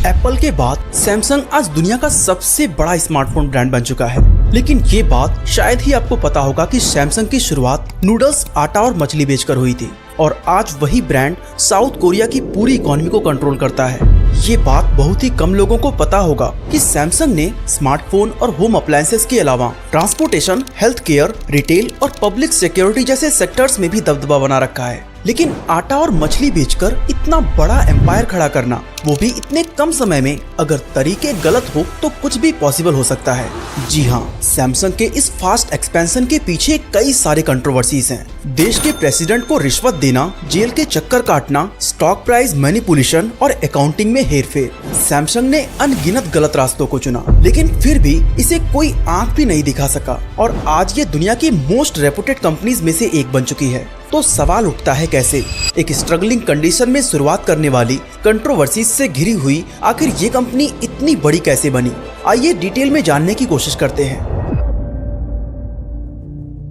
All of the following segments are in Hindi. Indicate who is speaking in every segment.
Speaker 1: एप्पल के बाद सैमसंग आज दुनिया का सबसे बड़ा स्मार्टफोन ब्रांड बन चुका है। लेकिन ये बात शायद ही आपको पता होगा कि सैमसंग की शुरुआत नूडल्स, आटा और मछली बेचकर हुई थी और आज वही ब्रांड साउथ कोरिया की पूरी इकोनॉमी को कंट्रोल करता है। ये बात बहुत ही कम लोगों को पता होगा कि सैमसंग ने स्मार्टफोन और होम अप्लायंसेस के अलावा ट्रांसपोर्टेशन, हेल्थ केयर, रिटेल और पब्लिक सिक्योरिटी जैसे सेक्टर्स में भी दबदबा बना रखा है। लेकिन आटा और मछली बेचकर इतना बड़ा एम्पायर खड़ा करना, वो भी इतने कम समय में, अगर तरीके गलत हो तो कुछ भी पॉसिबल हो सकता है। जी हाँ, सैमसंग के इस फास्ट एक्सपेंशन के पीछे कई सारे कंट्रोवर्सीज हैं। देश के प्रेसिडेंट को रिश्वत देना, जेल के चक्कर काटना, स्टॉक प्राइस मैनिपुलेशन और अकाउंटिंग में हेरफेर। सैमसंग ने अनगिनत गलत रास्तों को चुना, लेकिन फिर भी इसे कोई आंख भी नहीं दिखा सका और आज ये दुनिया की मोस्ट रेपुटेड कंपनीज में से एक बन चुकी है। तो सवाल उठता है, कैसे एक स्ट्रगलिंग कंडीशन में शुरुआत करने वाली, कंट्रोवर्सीज से घिरी हुई, आखिर ये कंपनी इतनी बड़ी कैसे बनी? आइए डिटेल में जानने की कोशिश करते हैं।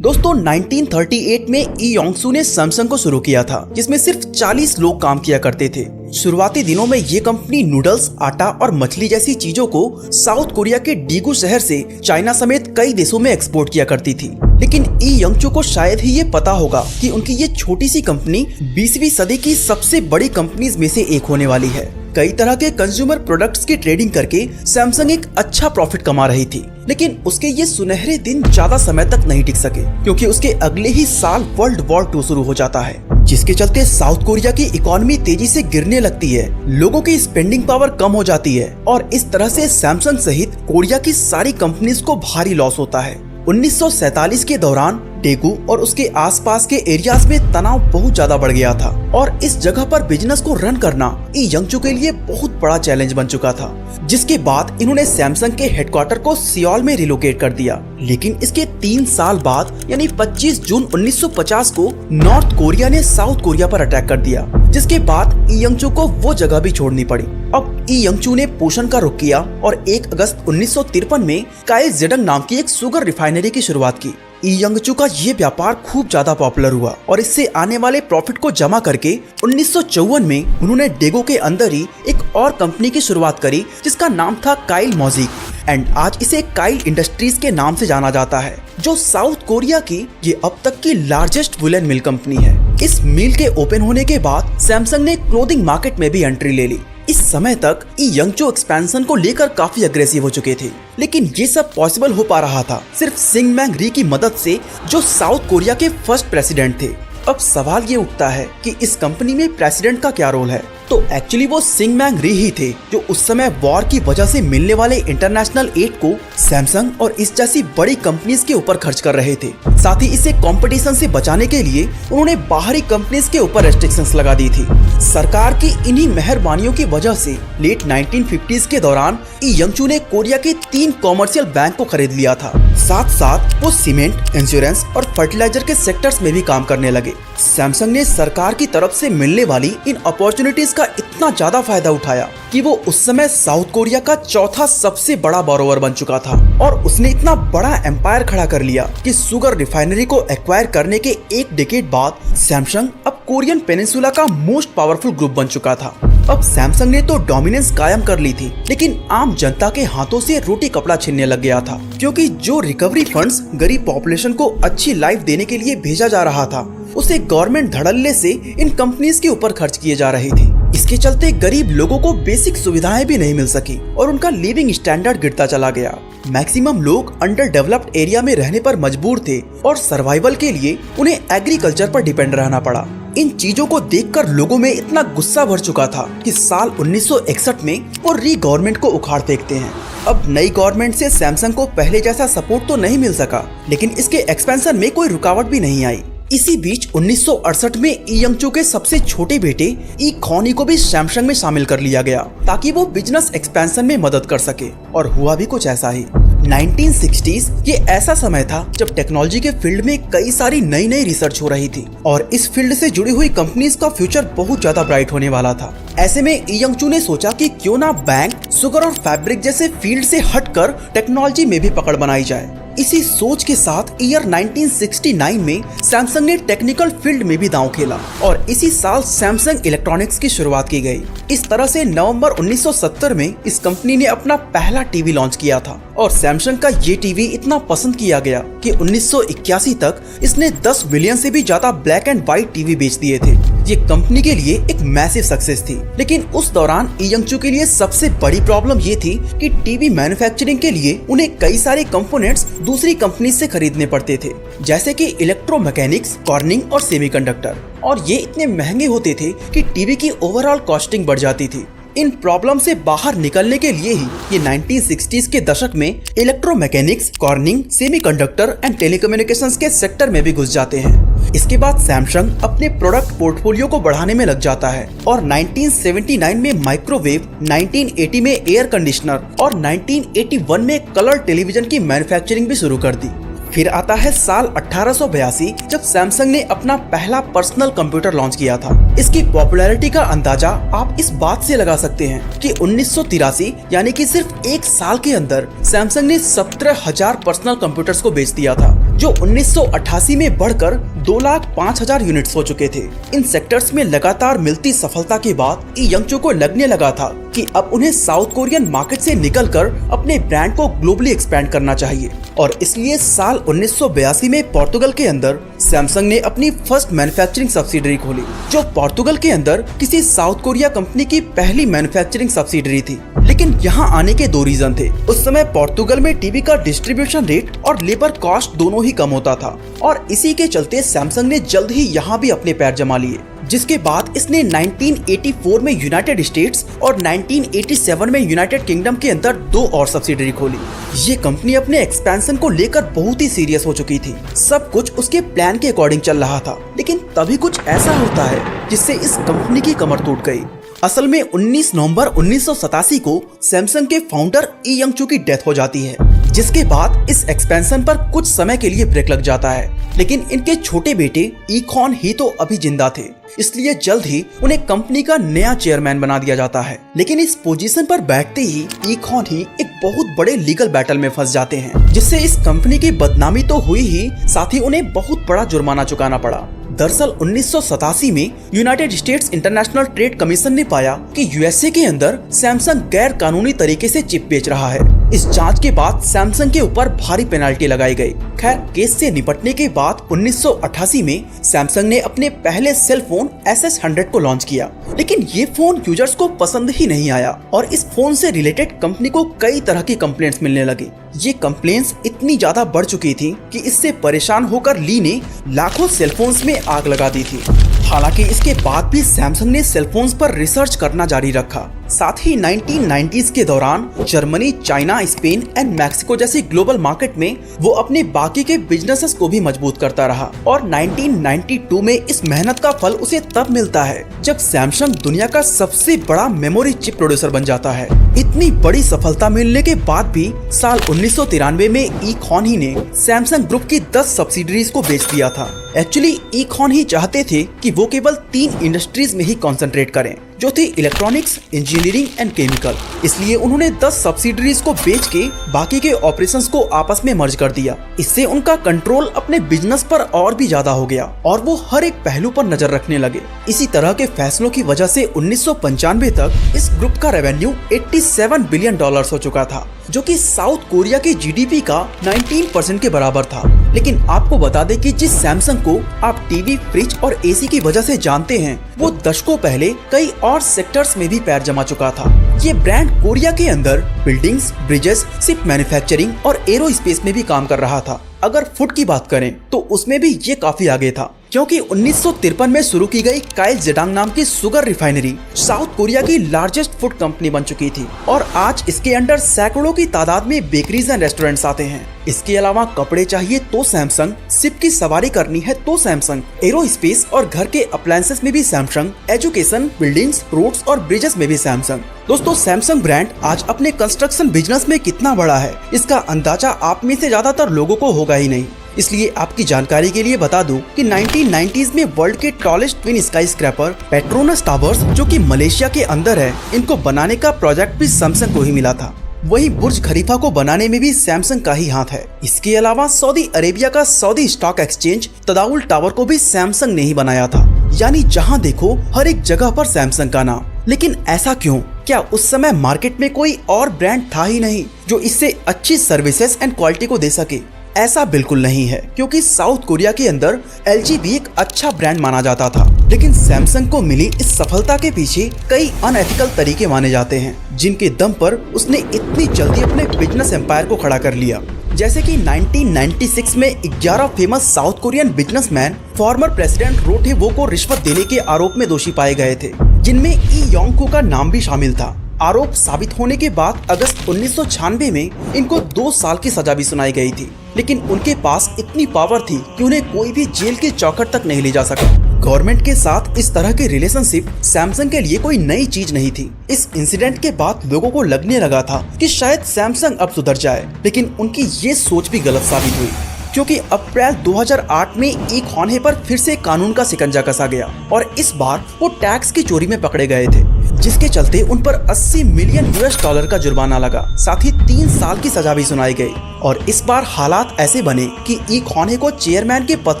Speaker 1: दोस्तों, 1938 में ई योंगसू ने सैमसंग को शुरू किया था, जिसमें सिर्फ 40 लोग काम किया करते थे। शुरुआती दिनों में ये कंपनी नूडल्स, आटा और मछली जैसी चीजों को साउथ कोरिया के डीगू शहर से चाइना समेत कई देशों में एक्सपोर्ट किया करती थी। लेकिन ई योंगचू को शायद ही ये पता होगा कि उनकी ये छोटी सी कंपनी 20वीं सदी की सबसे बड़ी कंपनीज में से एक होने वाली है। कई तरह के कंज्यूमर प्रोडक्ट्स की ट्रेडिंग करके सैमसंग एक अच्छा प्रॉफिट कमा रही थी, लेकिन उसके ये सुनहरे दिन ज्यादा समय तक नहीं टिक सके, क्योंकि उसके अगले ही साल वर्ल्ड वॉर 2 शुरू हो जाता है, जिसके चलते साउथ कोरिया की इकोनॉमी तेजी से गिरने लगती है, लोगों की स्पेंडिंग पावर कम हो जाती है और इस तरह से सैमसंग सहित कोरिया की सारी कंपनीज को भारी लॉस होता है। 1947 के दौरान डेगू और उसके आसपास के एरियाज में तनाव बहुत ज्यादा बढ़ गया था और इस जगह पर बिजनेस को रन करना ई योंगचू के लिए बहुत बड़ा चैलेंज बन चुका था, जिसके बाद इन्होंने सैमसंग के हेडक्वार्टर को सियोल में रिलोकेट कर दिया। लेकिन इसके 3 साल बाद यानी 25 जून 1950 को नॉर्थ कोरिया ने साउथ कोरिया पर अटैक कर दिया, जिसके बाद ई योंगचू को वो जगह भी छोड़नी पड़ी। अब ई योंगचू ने पोषण का रुख किया और 1 अगस्त 1953 में काइल जेडंग नाम की एक शुगर रिफाइनरी की शुरुआत की। ई योंगचू का ये व्यापार खूब ज्यादा पॉपुलर हुआ और इससे आने वाले प्रॉफिट को जमा करके 1954 में उन्होंने डेगो के अंदर ही एक और कंपनी की शुरुआत करी, जिसका नाम था काइल मोजिक, एंड आज इसे काइल इंडस्ट्रीज के नाम से जाना जाता है, जो साउथ कोरिया की ये अब तक की लार्जेस्ट वुलन मिल कंपनी है। इस मिल के ओपन होने के बाद सैमसंग ने क्लोथिंग मार्केट में भी एंट्री ले ली। इस समय तक ई योंगचू एक्सपेंशन को लेकर काफी अग्रेसिव हो चुके थे, लेकिन ये सब पॉसिबल हो पा रहा था सिर्फ सिंग मैंग री की मदद से, जो साउथ कोरिया के फर्स्ट प्रेसिडेंट थे। अब सवाल ये उठता है कि इस कंपनी में प्रेसिडेंट का क्या रोल है? तो एक्चुअली वो सिंग मैंग री ही थे, जो उस समय वॉर की वजह से मिलने वाले इंटरनेशनल एड को सैमसंग और इस जैसी बड़ी कंपनीज के ऊपर खर्च कर रहे थे। साथ ही इसे कंपटीशन से बचाने के लिए उन्होंने बाहरी कंपनीज के ऊपर रेस्ट्रिक्शंस लगा दी थी। सरकार की इन्हीं मेहरबानियों की वजह से लेट 1950s के दौरान ई योंगचू ने कोरिया के 3 कॉमर्शियल बैंक को खरीद लिया था। साथ साथ वो सीमेंट, इंश्योरेंस और फर्टिलाइजर के सेक्टर्स में भी काम करने लगे। सैमसंग ने सरकार की तरफ से मिलने वाली इन अपॉर्चुनिटीज का इतना ज्यादा फायदा उठाया कि वो उस समय साउथ कोरिया का चौथा सबसे बड़ा बोरोवर बन चुका था और उसने इतना बड़ा एम्पायर खड़ा कर लिया कि शुगर रिफाइनरी को एक्वायर करने के 1 डेकेड बाद सैमसंग अब कोरियन पेनिनसुला का मोस्ट पावरफुल ग्रुप बन चुका था। अब सैमसंग ने तो डोमिनेंस कायम कर ली थी, लेकिन आम जनता के हाथों से रोटी कपड़ा छीनने लग गया था, क्योंकि जो रिकवरी फंड्स गरीब पॉपुलेशन को अच्छी लाइफ देने के लिए भेजा जा रहा था, उसे गवर्नमेंट धड़ल्ले से इन कंपनीज के ऊपर खर्च किए जा रहे थे। इसके चलते गरीब लोगों को बेसिक सुविधाएं भी नहीं मिल सकी और उनका लिविंग स्टैंडर्ड गिरता चला गया। मैक्सिमम लोग अंडर डेवलप्ड एरिया में रहने पर मजबूर थे और सर्वाइवल के लिए उन्हें एग्रीकल्चर पर डिपेंड रहना पड़ा। इन चीजों को देखकर लोगों में इतना गुस्सा भर चुका था कि साल 1961 में वो री गवर्नमेंट को उखाड़ फेंकते हैं। अब नई गवर्नमेंट से सैमसंग को पहले जैसा सपोर्ट तो नहीं मिल सका, लेकिन इसके एक्सपेंशन में कोई रुकावट भी नहीं आई। इसी बीच 1968 में ई योंगचू के सबसे छोटे बेटे ई खॉनी को भी सैमसंग में शामिल कर लिया गया, ताकि वो बिजनेस एक्सपेंशन में मदद कर सके, और हुआ भी कुछ ऐसा ही। 1960s ये ऐसा समय था जब टेक्नोलॉजी के फील्ड में कई सारी नई रिसर्च हो रही थी और इस फील्ड से जुड़ी हुई कंपनीज का फ्यूचर बहुत ज्यादा ब्राइट होने वाला था। ऐसे में ई योंगचू ने सोचा कि क्यों ना बैंक, शुगर और फैब्रिक जैसे फील्ड से हटकर टेक्नोलॉजी में भी पकड़ बनाई जाए। इसी सोच के साथ ईयर 1969 में सैमसंग ने टेक्निकल फील्ड में भी दांव खेला और इसी साल सैमसंग इलेक्ट्रॉनिक्स की शुरुआत की गई। इस तरह से नवंबर 1970 में इस कंपनी ने अपना पहला टीवी लॉन्च किया था और सैमसंग का ये टीवी इतना पसंद किया गया कि 1981 तक इसने 10 मिलियन से भी ज्यादा ब्लैक एंड व्हाइट टीवी बेच दिए थे। ये कंपनी के लिए एक मैसिव सक्सेस थी। लेकिन उस दौरान ई यंगचू के लिए सबसे बड़ी प्रॉब्लम ये थी कि टीवी मैन्युफैक्चरिंग के लिए उन्हें कई सारे कंपोनेंट्स दूसरी कंपनी से खरीदने पड़ते थे, जैसे कि इलेक्ट्रोमैकेनिक्स, कॉर्निंग और सेमीकंडक्टर, और ये इतने महंगे होते थे कि टीवी की ओवरऑल कॉस्टिंग बढ़ जाती थी। इन प्रॉब्लम से बाहर निकलने के लिए ही ये 1960s के दशक में electromechanics, cornering, semiconductor and telecommunications के सेक्टर में भी घुस जाते हैं। इसके बाद सैमसंग अपने प्रोडक्ट पोर्टफोलियो को बढ़ाने में लग जाता है और 1979 में माइक्रोवेव, 1980 में एयर कंडीशनर और 1981 में कलर टेलीविजन की मैन्युफैक्चरिंग भी शुरू कर दी। फिर आता है साल 1882 जब सैमसंग ने अपना पहला पर्सनल कंप्यूटर लॉन्च किया था। इसकी पॉपुलैरिटी का अंदाजा आप इस बात से लगा सकते हैं कि 1983 यानी कि सिर्फ एक साल के अंदर सैमसंग ने 17,000 पर्सनल कंप्यूटर्स को बेच दिया था, जो 1988 में बढ़कर 2,05,000 यूनिट्स हो चुके थे। इन सेक्टर्स में लगातार मिलती सफलता के बाद ई यंगचू को लगने लगा था कि अब उन्हें साउथ कोरियन मार्केट से निकलकर अपने ब्रांड को ग्लोबली एक्सपैंड करना चाहिए और इसलिए साल 1982 में पोर्तुगल के अंदर सैमसंग ने अपनी फर्स्ट मैन्युफैक्चरिंग सब्सिडरी खोली, जो पोर्तुगल के अंदर किसी साउथ कोरिया कंपनी की पहली मैन्युफैक्चरिंग सब्सिडरी थी। लेकिन यहाँ आने के दो रीजन थे। उस समय पोर्तुगल में टीवी का डिस्ट्रीब्यूशन रेट और लेबर कॉस्ट दोनों ही कम होता था और इसी के चलते सैमसंग ने जल्द ही यहाँ भी अपने पैर जमा लिए, जिसके बाद इसने 1984 में यूनाइटेड स्टेट्स और 1987 में यूनाइटेड किंगडम के अंदर 2 और सब्सिडरी खोली। ये कंपनी अपने एक्सपेंशन को लेकर बहुत ही सीरियस हो चुकी थी। सब कुछ उसके प्लान के अकॉर्डिंग चल रहा था, लेकिन तभी कुछ ऐसा होता है जिससे इस कंपनी की कमर टूट गई। असल में 19 नवंबर 1987 को सैमसंग के फाउंडर ई यंगचू की डेथ हो जाती है, जिसके बाद इस एक्सपेंशन पर कुछ समय के लिए ब्रेक लग जाता है। लेकिन इनके छोटे बेटे ई खॉन ही तो अभी जिंदा थे, इसलिए जल्द ही उन्हें कंपनी का नया चेयरमैन बना दिया जाता है। लेकिन इस पोजीशन पर बैठते ही ई खॉन ही एक बहुत बड़े लीगल बैटल में फंस जाते हैं, जिससे इस कंपनी की बदनामी तो हुई ही, साथ ही उन्हें बहुत बड़ा जुर्माना चुकाना पड़ा। दरअसल 1987 में United states international trade commission ने पाया कि यूएसए के अंदर सैमसंग गैर कानूनी तरीके से चिप बेच रहा है। इस जांच के बाद सैमसंग के ऊपर भारी पेनाल्टी लगाई गई। खैर, केस से निपटने के बाद 1988 में सैमसंग ने अपने पहले सेल फोन SS100 को लॉन्च किया, लेकिन ये फोन यूजर्स को पसंद ही नहीं आया और इस फोन से रिलेटेड कंपनी को कई तरह की कंप्लेंट्स मिलने लगी। ये कंप्लेंट्स इतनी ज्यादा बढ़ चुकी थी कि इससे परेशान होकर ली ने लाखों सेलफोन्स में आग लगा दी थी। हालांकि इसके बाद भी सैमसंग ने सेलफोन्स पर रिसर्च करना जारी रखा। साथ ही 1990s के दौरान Germany, China, Spain and Mexico जैसी ग्लोबल मार्केट में वो अपने बाकी के बिजनेसेस को भी मजबूत करता रहा और 1992 में इस मेहनत का फल उसे तब मिलता है जब सैमसंग दुनिया का सबसे बड़ा मेमोरी चिप प्रोड्यूसर बन जाता है। इतनी बड़ी सफलता मिलने के बाद भी साल 1993 में ई खॉन ही ने सैमसंग ग्रुप की 10 सब्सिडरीज को बेच दिया था। एक्चुअली ई खॉन ही चाहते थे कि वो केवल 3 इंडस्ट्रीज में ही कंसंट्रेट करें, जो थी इलेक्ट्रॉनिक्स, इंजीनियरिंग एंड केमिकल। इसलिए उन्होंने 10 सब्सिडरीज को बेच के बाकी के ऑपरेशंस को आपस में मर्ज कर दिया। इससे उनका कंट्रोल अपने बिजनेस पर और भी ज्यादा हो गया और वो हर एक पहलू पर नजर रखने लगे। इसी तरह के फैसलों की वजह से 1995 तक इस ग्रुप का रेवेन्यू $87 बिलियन हो चुका था, जो कि साउथ कोरिया की जीडीपी का 19% के बराबर था। लेकिन आपको बता दें कि जिस सैमसंग को आप टीवी, फ्रिज और एसी की वजह से जानते हैं, वो दशकों पहले कई और सेक्टर्स में भी पैर जमा चुका था। ये ब्रांड कोरिया के अंदर बिल्डिंग्स, ब्रिजेस, शिप मैन्युफैक्चरिंग और एरोस्पेस में भी काम कर रहा था। अगर फूड की बात करें तो उसमें भी ये काफी आगे था, क्योंकि 1953 में शुरू की गई काइल जेडांग नाम की शुगर रिफाइनरी साउथ कोरिया की लार्जेस्ट फूड कंपनी बन चुकी थी और आज इसके अंडर सैकड़ों की तादाद में बेकरीज एंड रेस्टोरेंट्स आते हैं। इसके अलावा कपड़े चाहिए तो सैमसंग, शिप की सवारी करनी है तो सैमसंग, एरोस्पेस और घर के अप्लायंसेस में भी सैमसंग, एजुकेशन, बिल्डिंग्स, रोड्स और ब्रिजेस में भी सैमसंग। दोस्तों, सैमसंग ब्रांड आज अपने कंस्ट्रक्शन बिजनेस में कितना बड़ा है, इसका अंदाजा आप में से ज्यादातर लोगों को होगा ही नहीं। इसलिए आपकी जानकारी के लिए बता दूं कि 1990s में वर्ल्ड के tallest twin sky scraper Petronas towers, जो कि मलेशिया के अंदर है, इनको बनाने का प्रोजेक्ट भी सैमसंग को ही मिला था। वहीं बुर्ज खलीफा को बनाने में भी सैमसंग का ही हाथ है। इसके अलावा सऊदी अरेबिया का सऊदी स्टॉक एक्सचेंज तदाउल टावर को भी सैमसंग ने ही बनाया था। यानी जहां देखो हर एक जगह पर सैमसंग का नाम। लेकिन ऐसा क्यों? क्या उस समय मार्केट में कोई और ब्रांड था ही नहीं जो इससे अच्छी सर्विसेज एंड क्वालिटी को दे सके? ऐसा बिल्कुल नहीं है, क्योंकि साउथ कोरिया के अंदर LG भी एक अच्छा ब्रांड माना जाता था। लेकिन सैमसंग को मिली इस सफलता के पीछे कई अनएथिकल तरीके माने जाते हैं, जिनके दम पर उसने इतनी जल्दी अपने बिजनेस एम्पायर को खड़ा कर लिया। जैसे कि 1996 में 11 famous South Korean businessman former president Roh थे वो को रिश्वत देने के आरोप में दोषी पाए गए थे, जिनमें ई योंग को का नाम भी शामिल था। आरोप साबित होने के बाद अगस्त 1996 में इनको 2 साल की सजा भी सुनाई गई थी। लेकिन उनके पास इतनी पावर थी कि उन्हें कोई भी जेल के चौखट तक नहीं ले जा सका। गवर्नमेंट के साथ इस तरह के रिलेशनशिप सैमसंग के लिए कोई नई चीज नहीं थी। इस इंसिडेंट के बाद लोगों को लगने लगा था कि शायद सैमसंग अब सुधर जाए, लेकिन उनकी ये सोच भी गलत साबित हुई, क्योंकि अप्रैल 2008 में ई ख्वानहे पर फिर से कानून का शिकंजा कसा गया और इस बार वो टैक्स की चोरी में पकड़े गए थे, जिसके चलते उन पर 80 मिलियन US डॉलर का जुर्माना लगा। साथ ही 3 साल की सजा भी सुनाई गई। और इस बार हालात ऐसे बने कि ई ख्वानहे को चेयरमैन के पद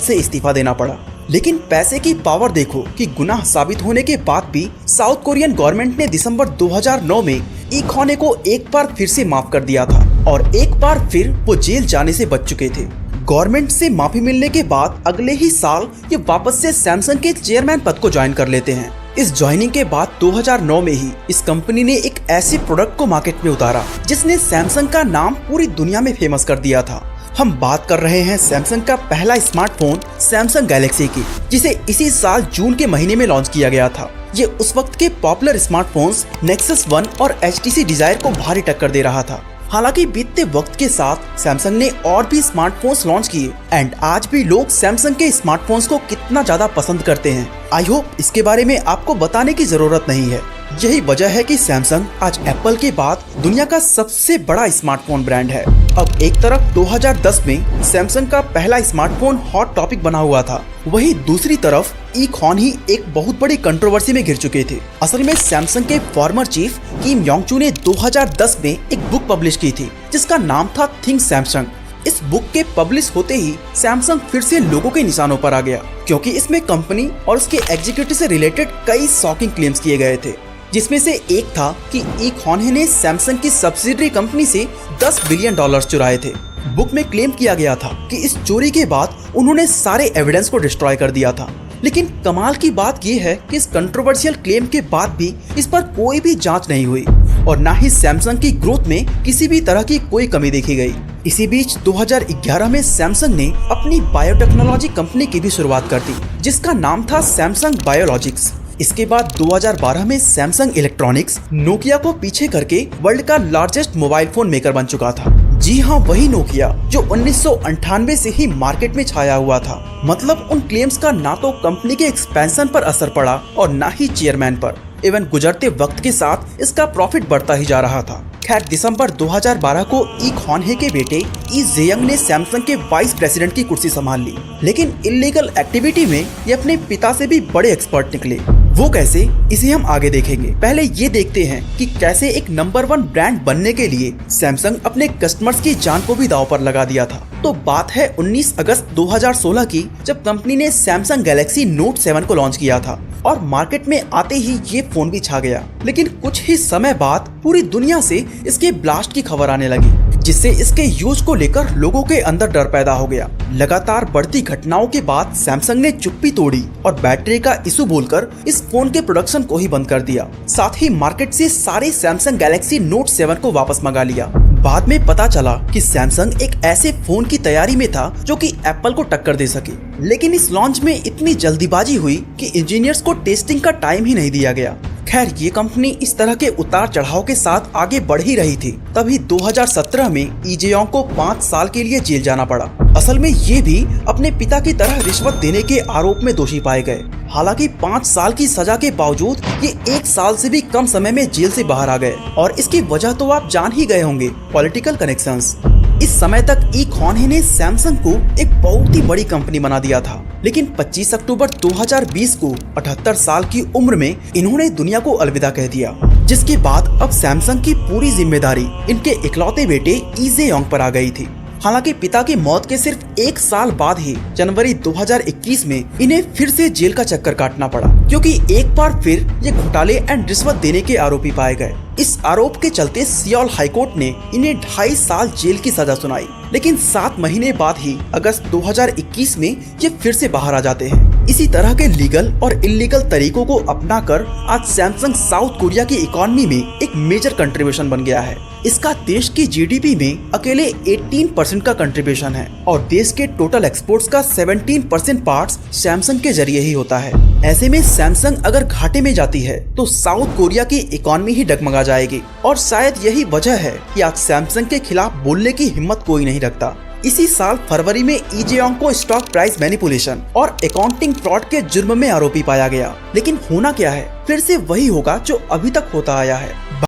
Speaker 1: से इस्तीफा देना पड़ा। लेकिन पैसे की पावर देखो कि गुनाह साबित होने के बाद भी साउथ कोरियन गवर्नमेंट ने दिसंबर 2009 में ई ख्वानहे को एक बार फिर से माफ कर दिया था और एक बार फिर वो जेल जाने से बच चुके थे। गवर्नमेंट से माफी मिलने के बाद अगले ही साल ये वापस से सैमसंग के चेयरमैन पद को ज्वाइन कर लेते हैं। इस ज्वाइनिंग के बाद 2009 में ही इस कंपनी ने एक ऐसे प्रोडक्ट को मार्केट में उतारा जिसने सैमसंग का नाम पूरी दुनिया में फेमस कर दिया था। हम बात कर रहे हैं सैमसंग का पहला स्मार्टफोन सैमसंग गैलेक्सी की, जिसे इसी साल जून के महीने में लॉन्च किया गया था। ये उस वक्त के पॉपुलर स्मार्टफोन्स नेक्सस 1 और HTC डिजायर को भारी टक्कर दे रहा था। हालांकि बीतते वक्त के साथ सैमसंग ने और भी स्मार्टफोन्स लॉन्च किए एंड आज भी लोग सैमसंग के स्मार्टफोन्स को कितना ज्यादा पसंद करते हैं, आई होप इसके बारे में आपको बताने की जरूरत नहीं है। यही वजह है कि सैमसंग आज एप्पल के बाद दुनिया का सबसे बड़ा स्मार्टफोन ब्रांड है। अब एक तरफ 2010 में सैमसंग का पहला स्मार्टफोन हॉट टॉपिक बना हुआ था, वहीं दूसरी तरफ ई ख्वानहे एक बहुत बड़ी कंट्रोवर्सी में घिर चुके थे। असल में सैमसंग के फॉर्मर चीफ किम योंग चू ने 2010 में एक बुक पब्लिश की थी जिसका नाम था थिंक सैमसंग। इस बुक के पब्लिश होते ही सैमसंग फिर से लोगों के निशानों पर आ गया, क्योंकि इसमें कंपनी और उसके एग्जीक्यूटिव से रिलेटेड कई शॉकिंग क्लेम्स किए गए थे, जिसमें से एक था कि ई ख्वानहे ने सैमसंग की सब्सिडरी कंपनी से $10 बिलियन चुराए थे। बुक में क्लेम किया गया था कि इस चोरी के बाद उन्होंने सारे एविडेंस को डिस्ट्रॉय कर दिया था। लेकिन कमाल की बात यह है कि इस कंट्रोवर्शियल क्लेम के बाद भी इस पर कोई भी जांच नहीं हुई और न ही सैमसंग की ग्रोथ में किसी भी तरह की कोई कमी देखी गई। इसी बीच 2011 में सैमसंग ने अपनी बायोटेक्नोलॉजी कंपनी की भी शुरुआत कर दी, जिसका नाम था सैमसंग बायोलॉजिक्स। इसके बाद 2012 में सैमसंग इलेक्ट्रॉनिक्स नोकिया को पीछे करके वर्ल्ड का लार्जेस्ट मोबाइल फोन मेकर बन चुका था। जी हाँ, वही नोकिया जो 1998 से ही मार्केट में छाया हुआ था। मतलब उन क्लेम्स का ना तो कंपनी के एक्सपेंशन पर असर पड़ा और ना ही चेयरमैन पर। इवन गुजरते वक्त के साथ इसका प्रॉफिट बढ़ता ही जा रहा था। खैर, दिसंबर 2012 को ई ख्वानहे के बेटे ई जेयंग ने सैमसंग के वाइस प्रेसिडेंट की कुर्सी संभाल ली, लेकिन इलीगल एक्टिविटी में ये अपने पिता से भी बड़े एक्सपर्ट निकले। वो कैसे, इसे हम आगे देखेंगे। पहले ये देखते हैं कि कैसे एक नंबर 1 ब्रांड बनने के लिए सैमसंग अपने कस्टमर्स की जान को भी दांव पर लगा दिया था। तो बात है 19 अगस्त 2016 की, जब कंपनी ने सैमसंग गैलेक्सी नोट 7 को लॉन्च किया था और मार्केट में आते ही ये फोन भी छा गया। लेकिन कुछ ही समय बाद पूरी दुनिया से इसके ब्लास्ट की खबर आने लगी, जिससे इसके यूज को लेकर लोगों के अंदर डर पैदा हो गया। लगातार बढ़ती घटनाओं के बाद सैमसंग ने चुप्पी तोड़ी और बैटरी का इशू बोलकर इस फोन के प्रोडक्शन को ही बंद कर दिया। साथ ही मार्केट से सारे सैमसंग गैलेक्सी नोट 7 को वापस मंगा लिया। बाद में पता चला कि सैमसंग एक ऐसे फोन की तैयारी में था जो कि एप्पल को टक्कर दे सके, लेकिन इस लॉन्च में इतनी जल्दीबाजी हुई कि इंजीनियर्स को टेस्टिंग का टाइम ही नहीं दिया गया। खैर, ये कंपनी इस तरह के उतार चढ़ाव के साथ आगे बढ़ ही रही थी, तभी 2017 में ई जेयोंग को 5 साल के लिए जेल जाना पड़ा। असल में ये भी अपने पिता की तरह रिश्वत देने के आरोप में दोषी पाए गए। हालांकि 5 साल की सजा के बावजूद ये 1 साल से भी कम समय में जेल से बाहर आ गए और इसकी वजह तो आप जान ही गए होंगे, पॉलिटिकल कनेक्शंस। इस समय तक ई ख्वानहे ने सैमसंग को एक बहुत ही बड़ी कंपनी बना दिया था, लेकिन 25 अक्टूबर 2020 को 78 साल की उम्र में इन्होंने दुनिया को अलविदा कह दिया। जिसके बाद अब सैमसंग की पूरी जिम्मेदारी इनके इकलौते बेटे ई जे योंग पर आ गई थी। हालांकि पिता की मौत के सिर्फ 1 साल बाद ही जनवरी 2021 में इन्हें फिर से जेल का चक्कर काटना पड़ा, क्योंकि एक बार फिर ये घोटाले एंड रिश्वत देने के आरोपी पाए गए। इस आरोप के चलते सियोल हाईकोर्ट ने इन्हें 2.5 साल जेल की सजा सुनाई, लेकिन 7 महीने बाद ही अगस्त 2021 में ये फिर से बाहर आ जाते हैं। इसी तरह के लीगल और इलीगल तरीकों को अपनाकर आज सैमसंग साउथ कोरिया की इकोनॉमी में एक मेजर कंट्रीब्यूशन बन गया है। इसका देश की जीडीपी में अकेले 18% का कंट्रीब्यूशन है और देश के टोटल एक्सपोर्ट्स का 17% पार्ट्स सैमसंग के जरिए ही होता है। ऐसे में सैमसंग अगर घाटे में जाती है तो साउथ कोरिया की इकोनॉमी ही डगमगा जाएगी और शायद यही वजह है कि आज सैमसंग के खिलाफ बोलने की हिम्मत कोई नहीं रखता। इसी साल फरवरी में ई जे योंग को स्टॉक प्राइस मैनिपुलेशन और अकाउंटिंग फ्रॉड के जुर्म में आरोपी पाया गया। लेकिन होना क्या है, फिर से वही होगा जो अभी तक होता आया है।